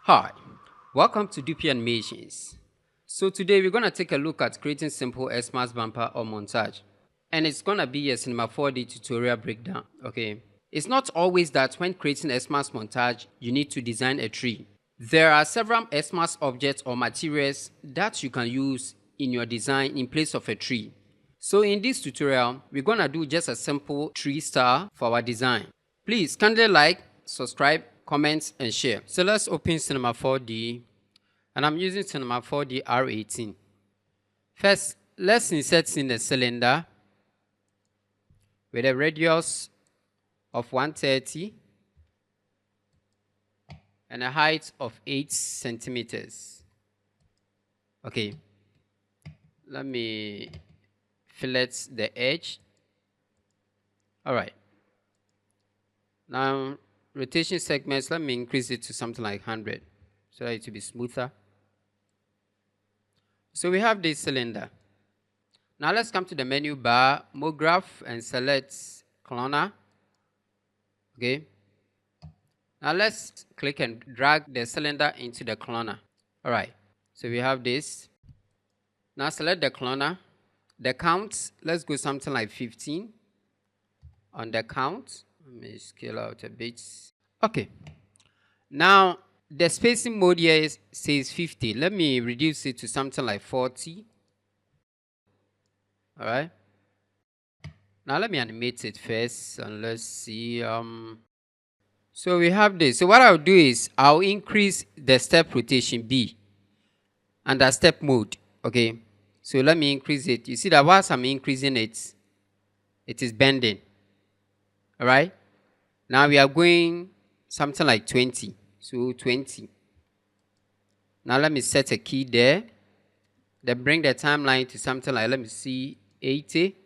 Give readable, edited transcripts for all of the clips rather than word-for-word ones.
Hi, welcome to DP Animations. So today we're going to take a look at creating simple Xmas bumper or montage. And it's going to be a Cinema 4D tutorial breakdown, okay? It's not always that when creating Xmas montage, you need to design a tree. There are several Xmas objects or materials that you can use in your design in place of a tree. So in this tutorial, we're going to do just a simple tree star for our design. Please kindly like, subscribe, comment, and share. So let's open Cinema 4D, and I'm using Cinema 4D R18. First, let's insert in a cylinder with a radius of 130 and a height of 8 centimeters. Okay, let me fillet the edge. All right. Now, rotation segments, let me increase it to something like 100 so that it will be smoother. So we have this cylinder. Now let's come to the menu bar, MoGraph, and select cloner. Okay. Now let's click and drag the cylinder into the cloner. All right. So we have this. Now select the cloner. The count, let's go something like 15 on the count. Let me scale out a bit. Okay. Now the spacing mode here says 50. Let me reduce it to something like 40. All right. Now let me animate it first, and let's see. So we have this. So what I'll do is I'll increase the step rotation B under step mode. Okay. So let me increase it. You see that whilst I'm increasing it, it is bending. All right. Now we are going something like 20. So 20. Now let me set a key there. Then bring the timeline to something like, let me see, 80.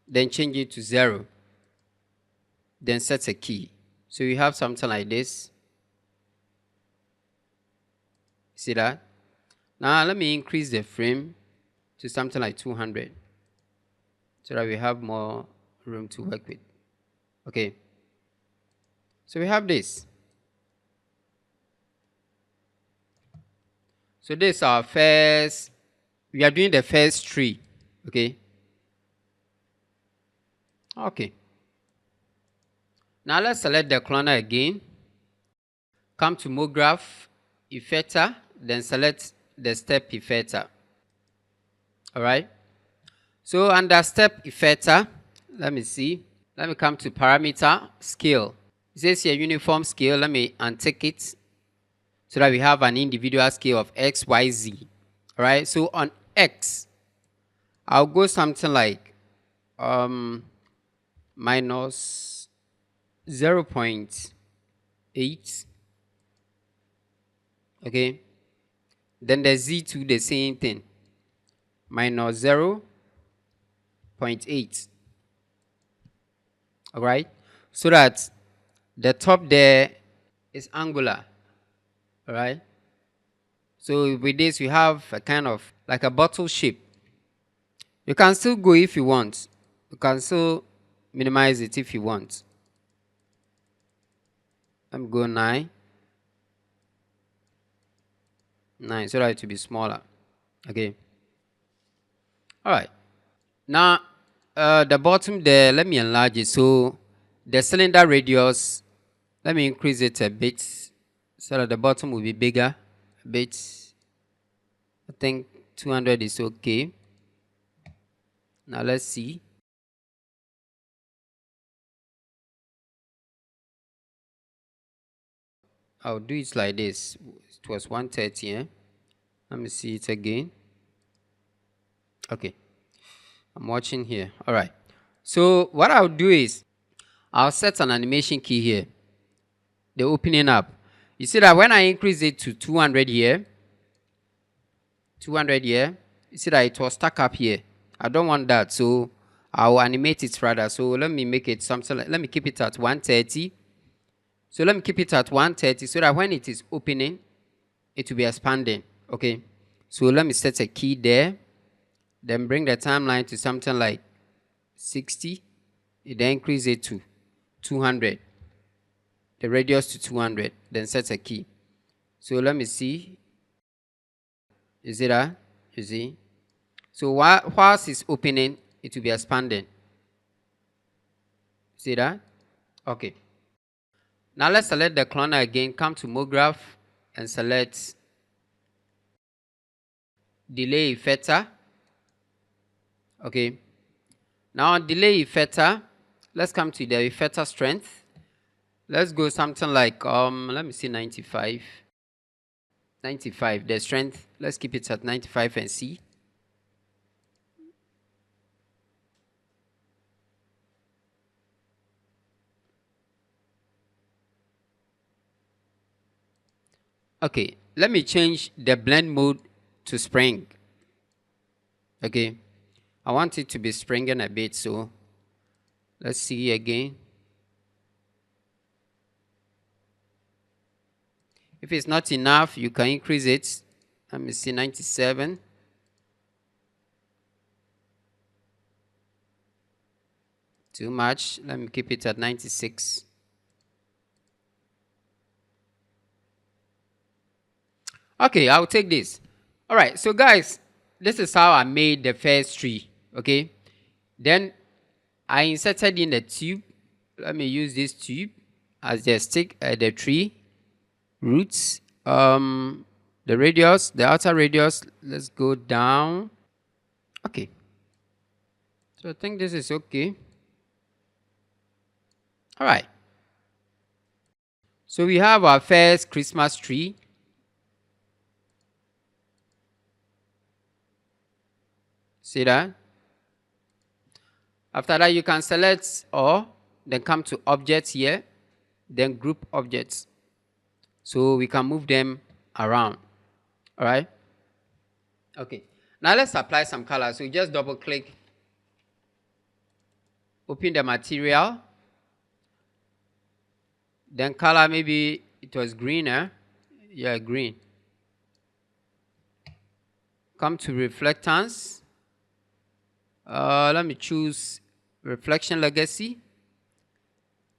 Then change it to 0. Then set a key. So you have something like this. See that? Now let me increase the frame to something like 200 so that we have more room to work with. Okay. So we have this. So this is our first, we are doing the first tree. Okay. Okay. Now let's select the cloner again. Come to MoGraph, Effector, then select the step effector. All right. So under step effector, let me see. Let me come to parameter scale. It says here uniform scale. Let me untick it so that we have an individual scale of X, Y, Z. All right. So on X, I'll go something like minus 0.8. Okay. Then the Z2, the same thing, minus 0.8. All right. So that the top there is angular. All right. So with this, we have a kind of like a bottle shape. You can still go if you want. You can still minimize it if you want. Let me go 9. 9 so that it will be smaller. Okay. All right. Now, the bottom there, let me enlarge it. So the cylinder radius, let me increase it a bit so that the bottom will be bigger a bit. I think 200 is okay. Now let's see. I'll do it like this. It was 130. Let me see it again. Okay. I'm watching here. All right. So what I'll do is I'll set an animation key here. The opening up. You see that when I increase it to 200 here, 200 here, you see that it was stuck up here. I don't want that. So I'll animate it rather. So let me make it something like, let me keep it at 130. So let me keep it at 130 so that when it is opening, it will be expanding. Okay. So let me set a key there. Then bring the timeline to something like 60. Then increase it to 200. The radius to 200. Then set a key. So let me see. You see that? You see? So whilst it's opening, it will be expanding. See that? Okay. Now let's select the cloner again. Come to MoGraph and select delay effector. Okay. Now on delay effector, let's come to the effector strength. Let's go something like let me see 95. 95. The strength. Let's keep it at 95 and see. Okay, let me change the blend mode to spring. Okay, I want it to be springing a bit, so let's see again. If it's not enough, you can increase it. Let me see 97. Too much. Let me keep it at 96. Okay, I'll take this. All right, so guys, this is how I made the first tree. Okay, then I inserted in the tube. Let me use this tube as the stick, the tree roots, the radius, the outer radius. Let's go down. Okay, so I think this is okay. All right, so we have our first Christmas tree. See that? After that, you can select or then come to objects here, then group objects. So we can move them around. All right? Okay. Now let's apply some color. So you just double click, open the material, then color, maybe it was greener. Yeah, green. Come to reflectance. Let me choose reflection legacy.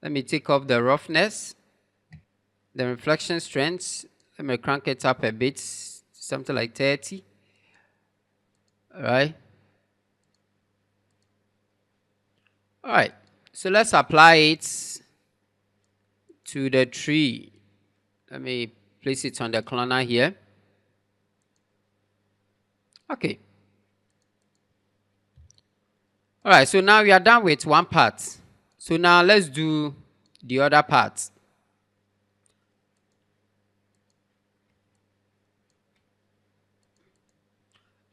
Let me take off the roughness. The reflection strength, let me crank it up a bit, something like 30. All right. All right. So let's apply it to the tree. Let me place it on the cloner here. Okay. All right. So now we are done with one part. So now let's do the other part.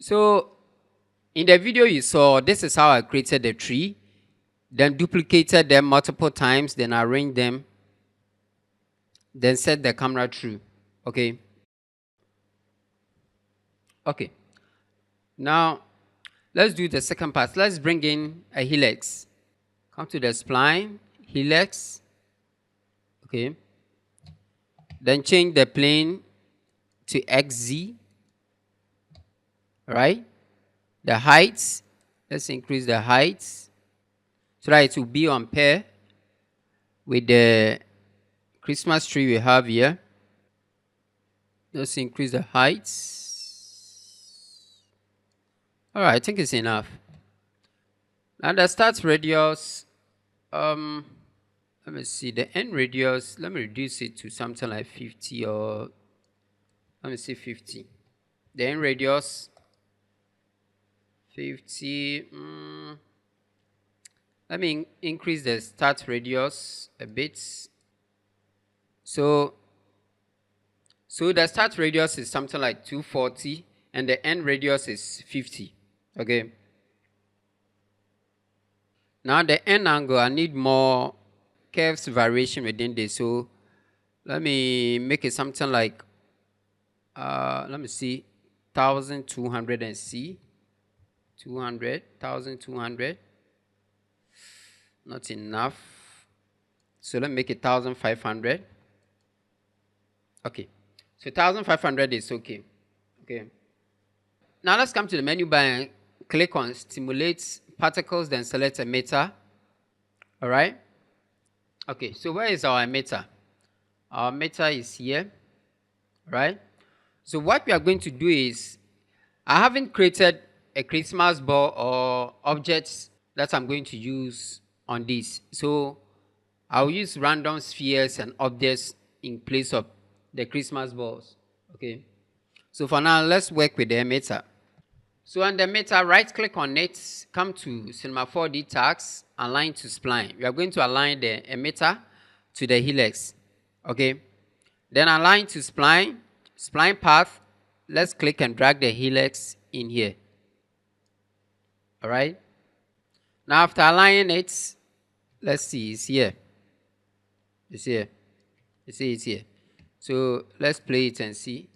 So in the video you saw, this is how I created the tree, then duplicated them multiple times, then arranged them, then set the camera through. Okay. Okay. Now let's do the second part. Let's bring in a helix. Come to the spline, helix. Okay. Then change the plane to XZ. Right? The heights, let's increase the heights so that it will be on pair with the Christmas tree we have here. Let's increase the heights. All right, I think it's enough. Now the start radius, let me see, the end radius, let me reduce it to something like 50 or, let me see, 50. The end radius, 50. Let me increase the start radius a bit. So the start radius is something like 240 and the end radius is 50. Okay. Now the end angle, I need more curves variation within this. So let me make it something like, let me see, 1200 and see. 200, 1200. Not enough. So let me make it 1500. Okay. So 1500 is okay. Okay. Now let's come to the menu bar and click on Stimulate Particles, then select Emitter. All right. Okay. So where is our emitter? Our emitter is here. right? So what we are going to do is, I haven't created a Christmas ball or objects that I'm going to use on this. So I'll use random spheres and objects in place of the Christmas balls. Okay. So for now, let's work with the emitter. So on the emitter, right click on it, come to Cinema 4D tags, align to spline. We are going to align the emitter to the helix. Okay. Then align to spline, spline path. Let's click and drag the helix in here. All right. Now after aligning it, let's see, it's here. It's here. You see it's here. So let's play it and see.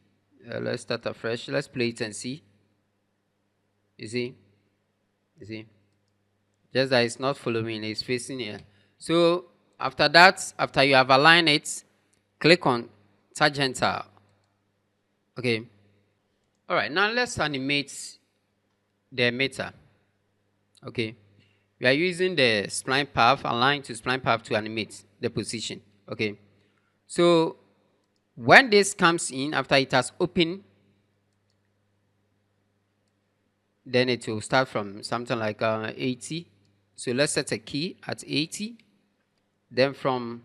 Let's start afresh. Let's play it and see. You see? You see? Just that it's not following, it's facing here. So after that, after you have aligned it, click on tangential. Okay. All right. Now let's animate the emitter. Okay. We are using the spline path, align to spline path to animate the position. Okay. So when this comes in, after it has opened, then it will start from something like 80. So let's set a key at 80. Then from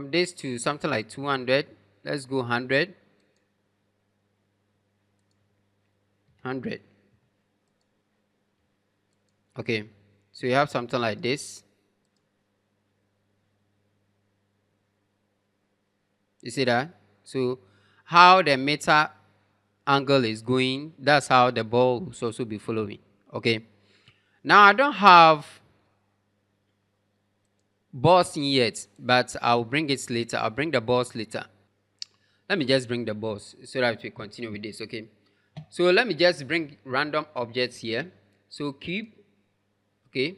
this to something like 200, let's go 100. 100. Okay, so you have something like this. You see that? So how the emitter angle is going, that's how the ball will also be following. Okay. Now I don't have balls in yet, but I'll bring it later. I'll bring the balls later. Let me just bring the balls so that we continue with this. Okay. So let me just bring random objects here. So cube. Okay.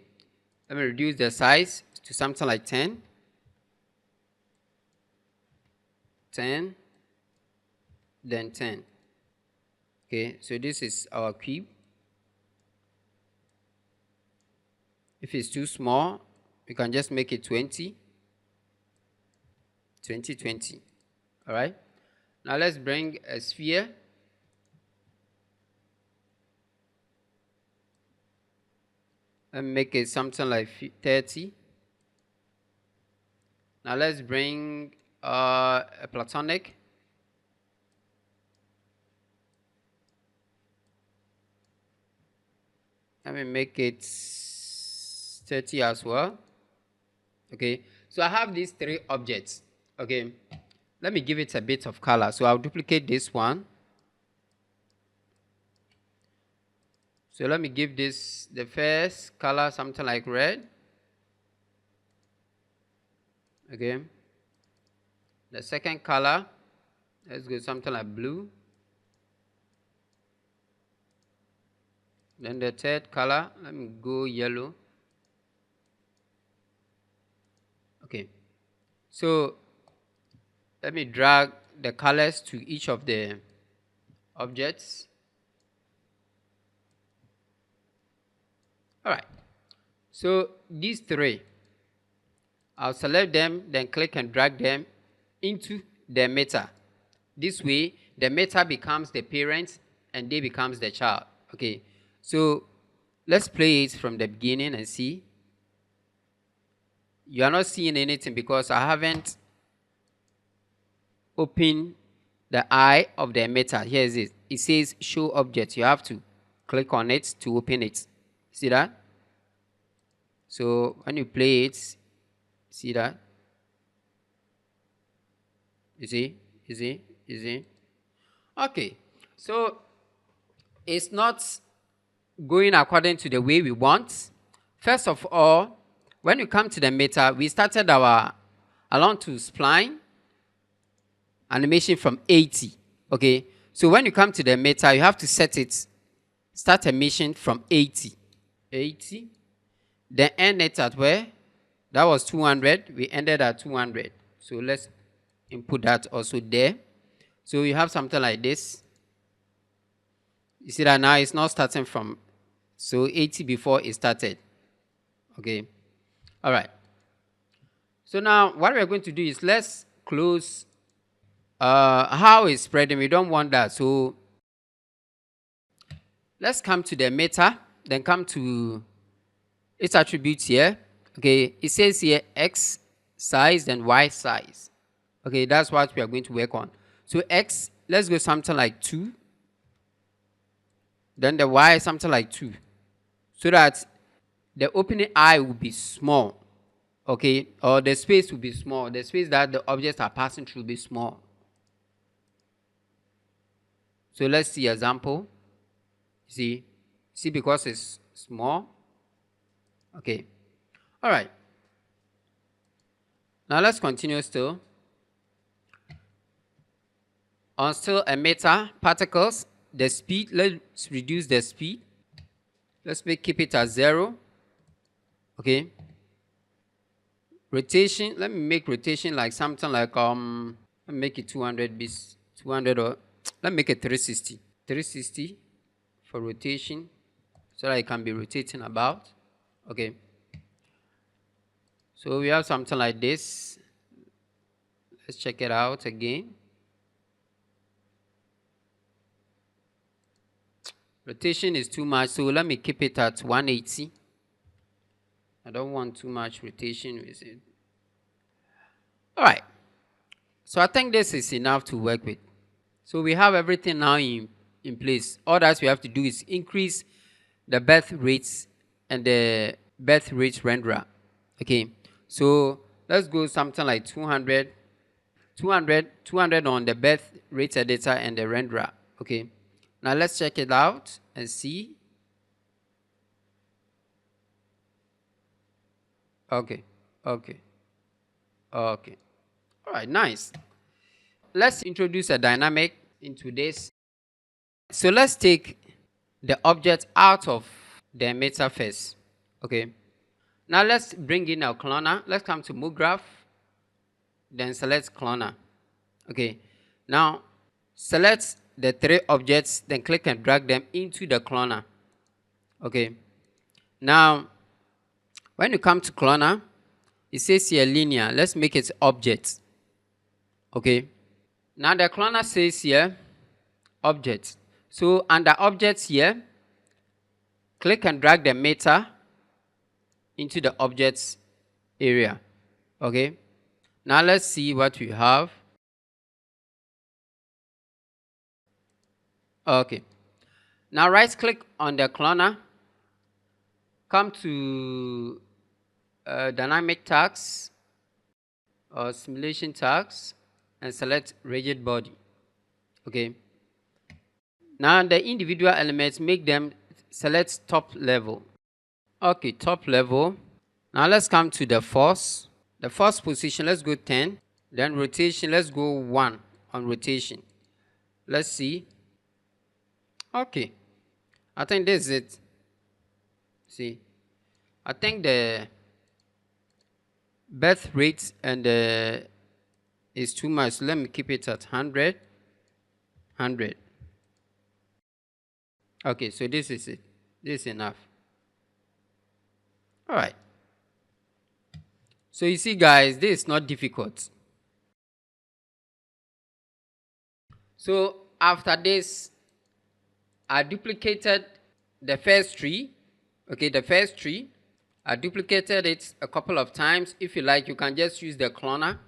Let me reduce the size to something like 10. 10. Then 10. Okay, so this is our cube. If it's too small, we can just make it 20. 20, 20. All right. Now let's bring a sphere. And make it something like 30. Now let's bring a platonic. Let me make it 30 as well. Okay, so I have these three objects. Okay, let me give it a bit of color. So I'll duplicate this one. So let me give this the first color something like red. Okay, the second color, let's go something like blue. Then the third color, let me go yellow. Okay, so let me drag the colors to each of the objects. All right, so these three, I'll select them, then click and drag them into the emitter. This way, the emitter becomes the parent and they becomes the child. Okay, so let's play it from the beginning and see. You are not seeing anything because I haven't opened the eye of the emitter. Here is it. It says show object. You have to click on it to open it. See that? So when you play it, see that? You see? You see? You see? Okay. So it's not going according to the way we want. First of all, when you come to the emitter, we started our along to spline animation from 80. Okay. So when you come to the emitter, you have to set it, start animation from 80. 80. Then end it at where? That was 200. We ended at 200. So let's input that also there. So you have something like this. You see that now it's not starting from, so 80 before it started. Okay. All right. So now what we are going to do is let's close how it's spreading. We don't want that. So let's come to the meta, then come to its attributes here. Okay, it says here X size and Y size. Okay, that's what we are going to work on. So X, let's go something like 2. Then the Y something like 2. So that the opening eye will be small. Okay, or the space will be small. The space that the objects are passing through will be small. So let's see example. See because it's small. Okay. All right. Now let's continue still. On still emitter particles, the speed, let's reduce the speed. Let's keep it at 0. Okay. Rotation, let me make rotation like something like let me make it 200 bits, 200, or let me make it 360. 360 for rotation, so that it can be rotating about. Okay. So we have something like this. Let's check it out again. Rotation is too much, so let me keep it at 180. I don't want too much rotation with it. All right. So I think this is enough to work with. So we have everything now in place. All that we have to do is increase the birth rates and the birth rate renderer. Okay. So let's go something like 200 on the birth rate editor and the renderer. Okay. Now let's check it out and see. Okay. All right, nice. Let's introduce a dynamic into this. So let's take the object out of the emitter first. Okay. Now let's bring in our cloner. Let's come to move graph, then select cloner. Okay. Now select the 3 objects, then click and drag them into the cloner. Okay. Now when you come to cloner, it says here linear. Let's make it object. Okay. Now the cloner says here object. So under objects here, click and drag the meter into the objects area. Okay. Now let's see what we have. Okay. Now right click on the cloner, come to dynamic tags or simulation tags and select rigid body. Okay. Now the individual elements, make them select top level. Okay, top level. Now let's come to the force. The force position, let's go 10. Then rotation, let's go 1 on rotation. Let's see. Okay. I think this is it. See. I think the birth rate and is too much. So let me keep it at 100. 100. Okay, so this is it. This is enough. All right. So you see, guys, this is not difficult. So after this, I duplicated the first tree. Okay, the first tree. I duplicated it a couple of times. If you like, you can just use the cloner,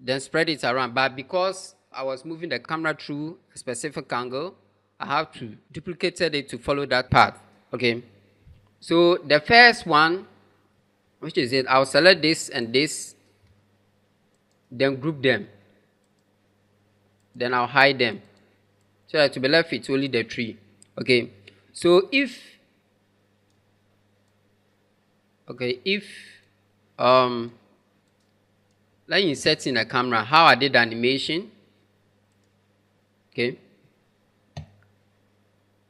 then spread it around. But because I was moving the camera through a specific angle, I have to duplicate it to follow that path. Okay. So the first one, which is it, I'll select this and this, then group them. Then I'll hide them. So that to be left with only the tree. Okay. So if let me insert in the camera how I did the animation. Okay.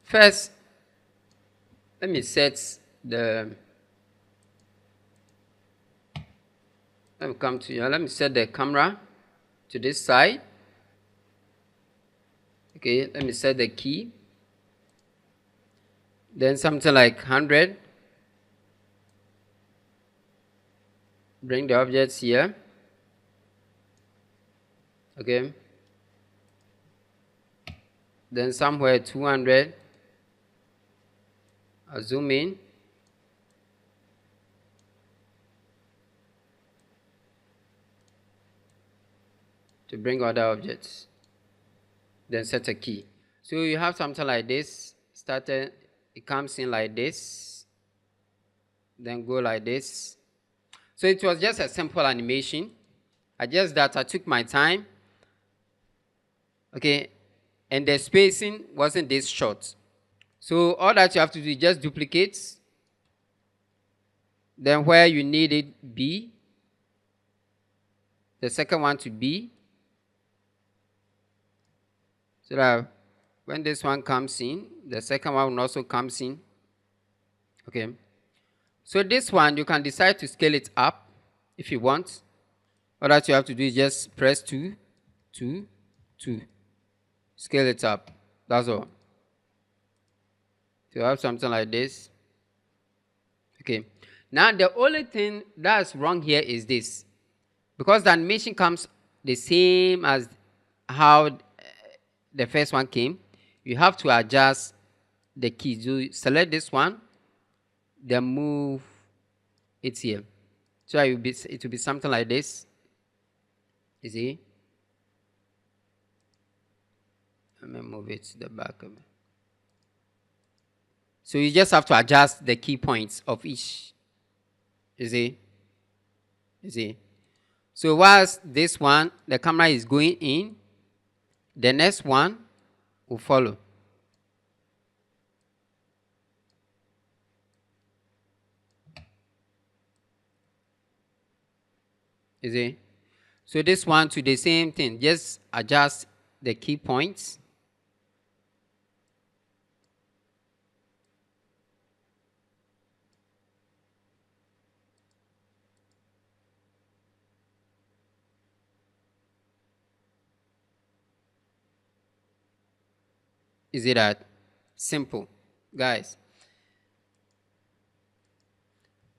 First, let me set the. Let me come to you. Let me set the camera to this side. Okay. Let me set the key. Then something like 100. bring the objects here. Okay, then somewhere 200, I'll zoom in. To bring other objects, then set a key. So you have something like this, started, it comes in like this, then go like this. So it was just a simple animation. I took my time, okay, and the spacing wasn't this short. So all that you have to do is just duplicate, then where you need it B, the second one to B, so that when this one comes in, the second one also comes in. Okay. So this one, you can decide to scale it up if you want. All that you have to do is just press 2, 2, 2. Scale it up. That's all. So you have something like this. Okay. Now the only thing that's wrong here is this. Because the animation comes the same as how the first one came, you have to adjust the keys. You select this one, then move it here. So it will be something like this. You see? Let me move it to the back of it. So you just have to adjust the key points of each. You see? You see? So whilst this one, the camera is going in, the next one will follow. You see? So this one to the same thing. Just adjust the key points. Is it that simple, guys?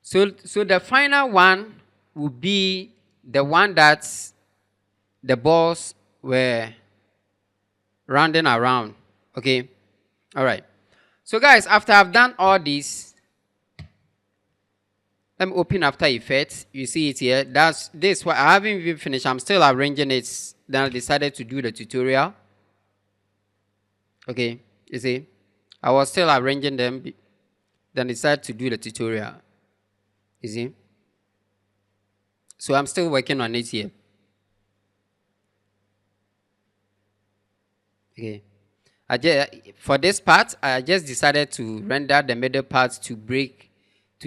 So the final one will be the one that the balls were rounding around. Okay? All right. So guys, after I've done all this, let me open After Effects. You see it here. That's this. What I haven't even finished. I'm still arranging it. Then I decided to do the tutorial. Okay, you see, I was still arranging them. Then decided to do the tutorial. You see, so I'm still working on it here. Okay, for this part, I just decided to render the middle part to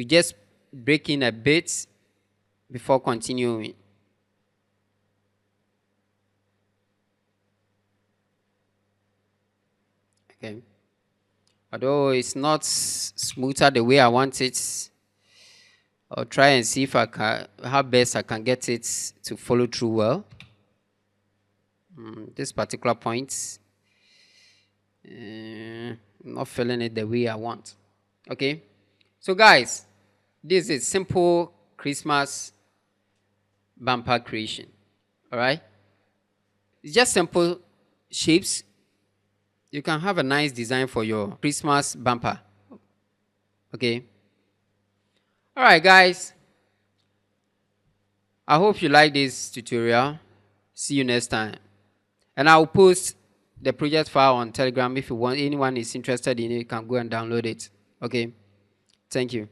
just break in a bit before continuing. Okay, although it's not smoother the way I want it, I'll try and see if how best I can get it to follow through well. This particular point, I'm not feeling it the way I want. Okay, so guys, this is simple Christmas bumper creation. All right, it's just simple shapes. You can have a nice design for your Christmas bumper. Okay. All right, guys. I hope you like this tutorial. See you next time. And I'll post the project file on Telegram. If anyone is interested in it, you can go and download it. Okay. Thank you.